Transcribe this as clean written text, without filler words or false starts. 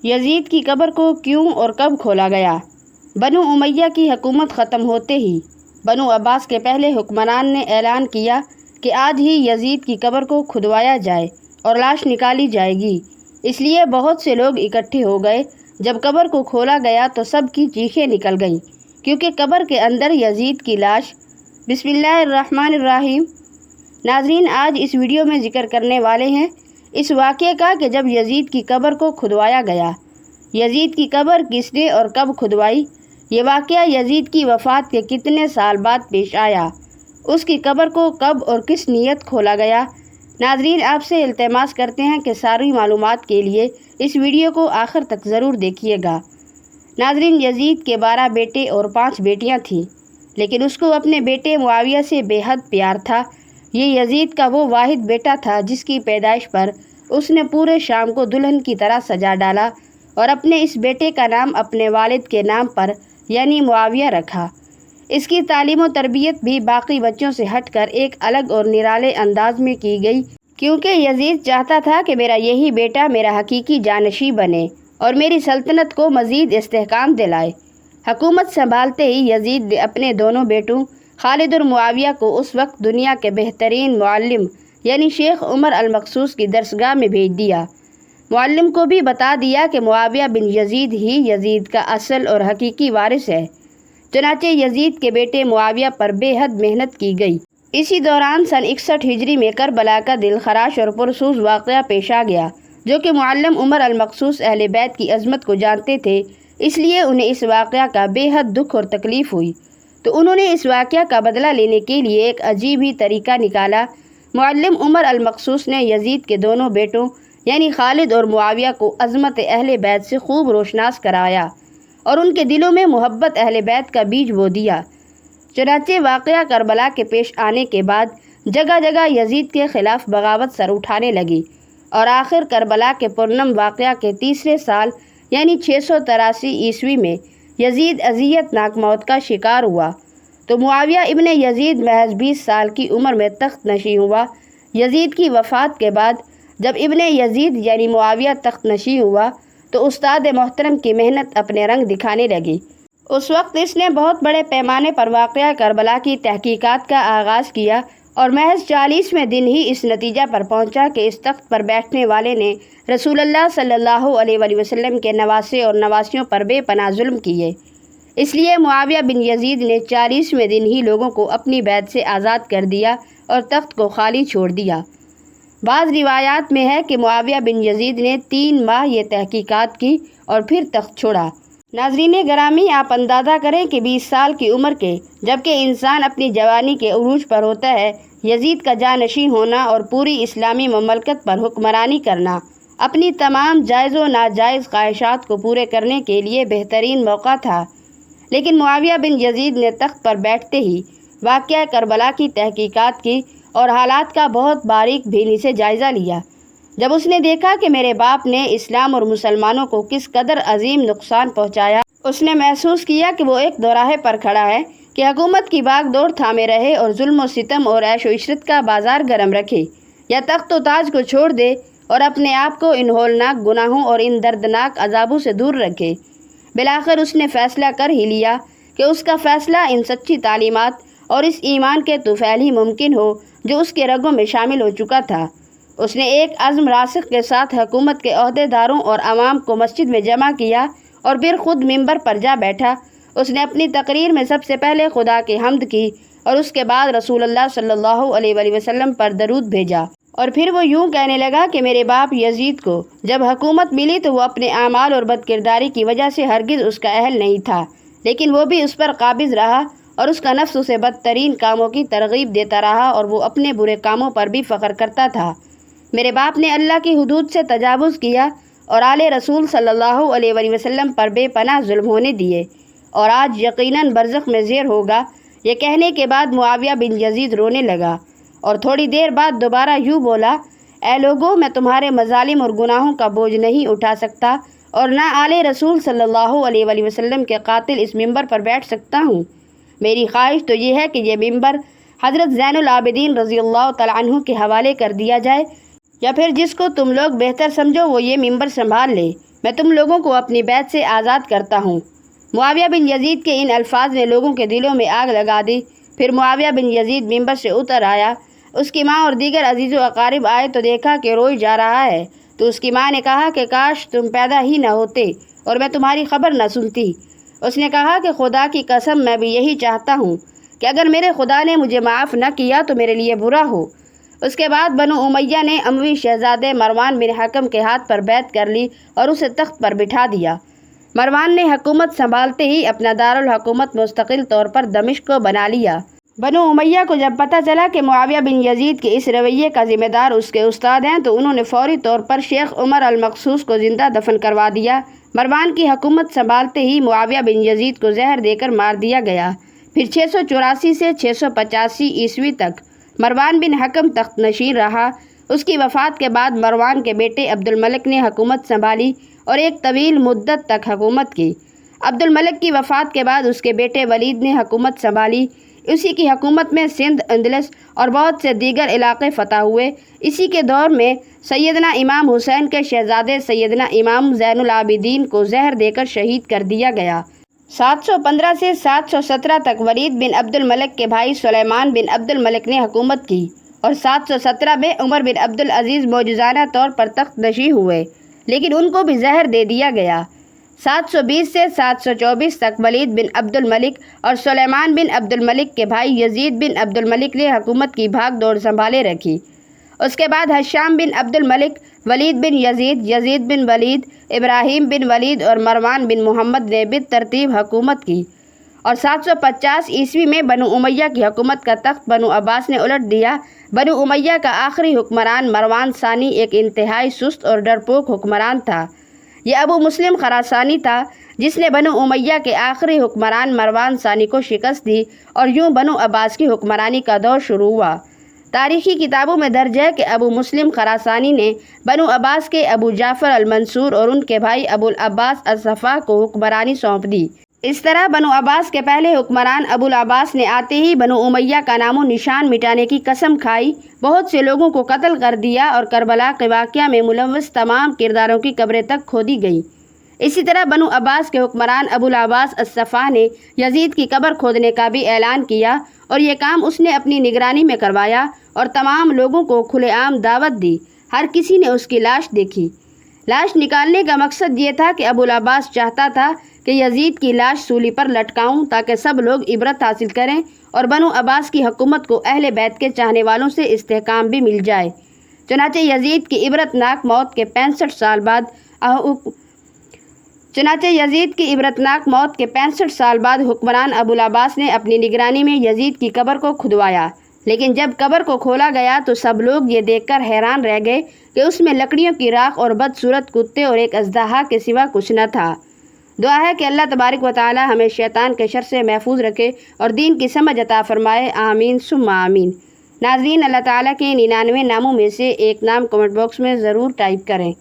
یزید کی قبر کو کیوں اور کب کھولا گیا؟ بنو امیہ کی حکومت ختم ہوتے ہی بنو عباس کے پہلے حکمران نے اعلان کیا کہ آج ہی یزید کی قبر کو کھدوایا جائے اور لاش نکالی جائے گی۔ اس لیے بہت سے لوگ اکٹھے ہو گئے۔ جب قبر کو کھولا گیا تو سب کی چیخیں نکل گئیں، کیونکہ قبر کے اندر یزید کی لاش۔ بسم اللہ الرحمن الرحیم۔ ناظرین، آج اس ویڈیو میں ذکر کرنے والے ہیں اس واقعے کا کہ جب یزید کی قبر کو کھدوایا گیا۔ یزید کی قبر کس نے اور کب کھدوائی؟ یہ واقعہ یزید کی وفات کے کتنے سال بعد پیش آیا؟ اس کی قبر کو کب اور کس نیت کھولا گیا؟ ناظرین، آپ سے التماس کرتے ہیں کہ ساری معلومات کے لیے اس ویڈیو کو آخر تک ضرور دیکھیے گا۔ ناظرین، یزید کے 12 بیٹے اور 5 بیٹیاں تھیں، لیکن اس کو اپنے بیٹے معاویہ سے بے حد پیار تھا۔ یہ یزید کا وہ واحد بیٹا تھا جس کی پیدائش پر اس نے پورے شام کو دلہن کی طرح سجا ڈالا اور اپنے اس بیٹے کا نام اپنے والد کے نام پر یعنی معاویہ رکھا۔ اس کی تعلیم و تربیت بھی باقی بچوں سے ہٹ کر ایک الگ اور نرالے انداز میں کی گئی، کیونکہ یزید چاہتا تھا کہ میرا یہی بیٹا میرا حقیقی جانشین بنے اور میری سلطنت کو مزید استحکام دلائے۔ حکومت سنبھالتے ہی یزید نے اپنے دونوں بیٹوں خالد اور معاویہ کو اس وقت دنیا کے بہترین معلم یعنی شیخ عمر المخصوص کی درسگاہ میں بھیج دیا۔ معلم کو بھی بتا دیا کہ معاویہ بن یزید ہی یزید کا اصل اور حقیقی وارث ہے۔ چنانچہ یزید کے بیٹے معاویہ پر بے حد محنت کی گئی۔ اسی دوران سن 61 ہجری میں کربلا کا دلخراش اور پرسوز واقعہ پیش آ گیا، جو کہ معلم عمر المخصوص اہل بیت کی عظمت کو جانتے تھے، اس لیے انہیں اس واقعہ کا بے حد دکھ اور تکلیف ہوئی، تو انہوں نے اس واقعہ کا بدلہ لینے کے لیے ایک عجیب ہی طریقہ نکالا۔ معلم عمر المخصوص نے یزید کے دونوں بیٹوں یعنی خالد اور معاویہ کو عظمت اہل بیت سے خوب روشناس کرایا اور ان کے دلوں میں محبت اہل بیت کا بیج بو دیا۔ چنانچہ واقعہ کربلا کے پیش آنے کے بعد جگہ جگہ یزید کے خلاف بغاوت سر اٹھانے لگی اور آخر کربلا کے پرنم واقعہ کے تیسرے سال یعنی 683 عیسوی میں یزید اذیت ناک موت کا شکار ہوا، تو معاویہ ابن یزید محض 20 سال کی عمر میں تخت نشین ہوا۔ یزید کی وفات کے بعد جب ابن یزید یعنی معاویہ تخت نشین ہوا تو استاد محترم کی محنت اپنے رنگ دکھانے لگی۔ اس وقت اس نے بہت بڑے پیمانے پر واقعہ کربلا کی تحقیقات کا آغاز کیا اور محض 40ویں دن ہی اس نتیجہ پر پہنچا کہ اس تخت پر بیٹھنے والے نے رسول اللہ صلی اللہ علیہ وآلہ وسلم کے نواسے اور نواسیوں پر بے پناہ ظلم کیے۔ اس لیے معاویہ بن یزید نے 40ویں دن ہی لوگوں کو اپنی بیعت سے آزاد کر دیا اور تخت کو خالی چھوڑ دیا۔ بعض روایات میں ہے کہ معاویہ بن یزید نے 3 ماہ یہ تحقیقات کی اور پھر تخت چھوڑا۔ ناظرین گرامی، آپ اندازہ کریں کہ 20 سال کی عمر کے جبکہ انسان اپنی جوانی کے عروج پر ہوتا ہے، یزید کا جانشین ہونا اور پوری اسلامی مملکت پر حکمرانی کرنا اپنی تمام جائز و ناجائز خواہشات کو پورے کرنے کے لیے بہترین موقع تھا۔ لیکن معاویہ بن یزید نے تخت پر بیٹھتے ہی واقعہ کربلا کی تحقیقات کی اور حالات کا بہت باریک بینی سے جائزہ لیا۔ جب اس نے دیکھا کہ میرے باپ نے اسلام اور مسلمانوں کو کس قدر عظیم نقصان پہنچایا، اس نے محسوس کیا کہ وہ ایک دوراہے پر کھڑا ہے کہ حکومت کی باغ دوڑ تھامے رہے اور ظلم و ستم اور عیش و عشرت کا بازار گرم رکھے، یا تخت و تاج کو چھوڑ دے اور اپنے آپ کو ان ہولناک گناہوں اور ان دردناک عذابوں سے دور رکھے۔ بالآخر اس نے فیصلہ کر ہی لیا کہ اس کا فیصلہ ان سچی تعلیمات اور اس ایمان کے طفیل ہی ممکن ہو جو اس کے رگوں میں شامل ہو چکا تھا۔ اس نے ایک عزم راسخ کے ساتھ حکومت کے عہدیداروں اور عوام کو مسجد میں جمع کیا اور پھر خود منبر پر جا بیٹھا۔ اس نے اپنی تقریر میں سب سے پہلے خدا کی حمد کی اور اس کے بعد رسول اللہ صلی اللہ علیہ وآلہ وسلم پر درود بھیجا، اور پھر وہ یوں کہنے لگا کہ میرے باپ یزید کو جب حکومت ملی تو وہ اپنے اعمال اور بد کرداری کی وجہ سے ہرگز اس کا اہل نہیں تھا، لیکن وہ بھی اس پر قابض رہا اور اس کا نفس اسے بدترین کاموں کی ترغیب دیتا رہا اور وہ اپنے برے کاموں پر بھی فخر کرتا تھا۔ میرے باپ نے اللہ کی حدود سے تجاوز کیا اور آل رسول صلی اللہ علیہ وآلہ وسلم پر بے پناہ ظلم ہونے دیے، اور آج یقیناً برزخ میں زیر ہوگا۔ یہ کہنے کے بعد معاویہ بن یزید رونے لگا اور تھوڑی دیر بعد دوبارہ یوں بولا، اے لوگو، میں تمہارے مظالم اور گناہوں کا بوجھ نہیں اٹھا سکتا اور نہ آل رسول صلی اللہ علیہ وآلہ وسلم کے قاتل اس منبر پر بیٹھ سکتا ہوں۔ میری خواہش تو یہ ہے کہ یہ منبر حضرت زین العابدین رضی اللہ تعالیٰ عنہ کے حوالے کر دیا جائے، یا پھر جس کو تم لوگ بہتر سمجھو وہ یہ منبر سنبھال لے، میں تم لوگوں کو اپنی بیعت سے آزاد کرتا ہوں۔ معاویہ بن یزید کے ان الفاظ نے لوگوں کے دلوں میں آگ لگا دی۔ پھر معاویہ بن یزید ممبر سے اتر آیا۔ اس کی ماں اور دیگر عزیز و اقارب آئے تو دیکھا کہ روئی جا رہا ہے، تو اس کی ماں نے کہا کہ کاش تم پیدا ہی نہ ہوتے اور میں تمہاری خبر نہ سنتی۔ اس نے کہا کہ خدا کی قسم میں بھی یہی چاہتا ہوں کہ اگر میرے خدا نے مجھے معاف نہ کیا تو میرے لیے برا ہو۔ اس کے بعد بنو امیہ نے اموی شہزادے مروان بن حکم کے ہاتھ پر بیعت کر لی اور اسے تخت پر بٹھا دیا۔ مروان نے حکومت سنبھالتے ہی اپنا دارالحکومت مستقل طور پر دمشق کو بنا لیا۔ بنو امیہ کو جب پتہ چلا کہ معاویہ بن یزید کے اس رویے کا ذمہ دار اس کے استاد ہیں تو انہوں نے فوری طور پر شیخ عمر المقصوص کو زندہ دفن کروا دیا۔ مروان کی حکومت سنبھالتے ہی معاویہ بن یزید کو زہر دے کر مار دیا گیا۔ پھر 684 سے 685 عیسوی تک مروان بن حکم تخت نشین رہا۔ اس کی وفات کے بعد مروان کے بیٹے عبد الملک نے حکومت سنبھالی اور ایک طویل مدت تک حکومت کی۔ عبد الملک کی وفات کے بعد اس کے بیٹے ولید نے حکومت سنبھالی۔ اسی کی حکومت میں سندھ، اندلس اور بہت سے دیگر علاقے فتح ہوئے۔ اسی کے دور میں سیدنا امام حسین کے شہزادے سیدنا امام زین العابدین کو زہر دے کر شہید کر دیا گیا۔ 715 سے 717 تک ولید بن عبد الملک کے بھائی سلیمان بن عبد الملک نے حکومت کی اور 717 میں عمر بن عبد العزیز معجزانہ طور پر تخت نشین ہوئے، لیکن ان کو بھی زہر دے دیا گیا۔ 720 سے 724 تک ولید بن عبد الملک اور سلیمان بن عبد الملک کے بھائی یزید بن عبد الملک نے حکومت کی بھاگ دوڑ سنبھالے رکھی۔ اس کے بعد ہشام بن عبد الملک، ولید بن یزید، یزید بن ولید، ابراہیم بن ولید اور مروان بن محمد نے بالترتیب حکومت کی اور 750 عیسوی میں بنو امیہ کی حکومت کا تخت بنو عباس نے الٹ دیا۔ بنو امیہ کا آخری حکمران مروان ثانی ایک انتہائی سست اور ڈرپوک حکمران تھا۔ یہ ابو مسلم خراسانی تھا جس نے بنو امیہ کے آخری حکمران مروان ثانی کو شکست دی اور یوں بنو عباس کی حکمرانی کا دور شروع ہوا۔ تاریخی کتابوں میں درج ہے کہ ابو مسلم خراسانی نے بنو عباس کے ابو جعفر المنصور اور ان کے بھائی ابو العباس الصفا کو حکمرانی سونپ دی۔ اس طرح بنو عباس کے پہلے حکمران ابو العباس نے آتے ہی بنو امیہ کا نام و نشان مٹانے کی قسم کھائی، بہت سے لوگوں کو قتل کر دیا اور کربلا کے واقعہ میں ملوث تمام کرداروں کی قبریں تک کھودی گئیں۔ اسی طرح بنو عباس کے حکمران ابو العباس الصفا نے یزید کی قبر کھودنے کا بھی اعلان کیا اور یہ کام اس نے اپنی نگرانی میں کروایا اور تمام لوگوں کو کھلے عام دعوت دی۔ ہر کسی نے اس کی لاش دیکھی۔ لاش نکالنے کا مقصد یہ تھا کہ ابو العباس چاہتا تھا کہ یزید کی لاش سولی پر لٹکاؤں تاکہ سب لوگ عبرت حاصل کریں اور بنو عباس کی حکومت کو اہل بیت کے چاہنے والوں سے استحکام بھی مل جائے۔ چنانچہ یزید کی عبرت ناک موت کے 65 سال بعد حکمران ابو العباس نے اپنی نگرانی میں یزید کی قبر کو کھدوایا، لیکن جب قبر کو کھولا گیا تو سب لوگ یہ دیکھ کر حیران رہ گئے کہ اس میں لکڑیوں کی راکھ اور بدصورت کتے اور ایک اژدہا کے سوا کچھ نہ تھا۔ دعا ہے کہ اللہ تبارک و تعالی ہمیں شیطان کے شر سے محفوظ رکھے اور دین کی سمجھ عطا فرمائے، آمین ثم آمین۔ ناظرین، اللہ تعالیٰ کے 99 ناموں میں سے ایک نام کمنٹ باکس میں ضرور ٹائپ کریں۔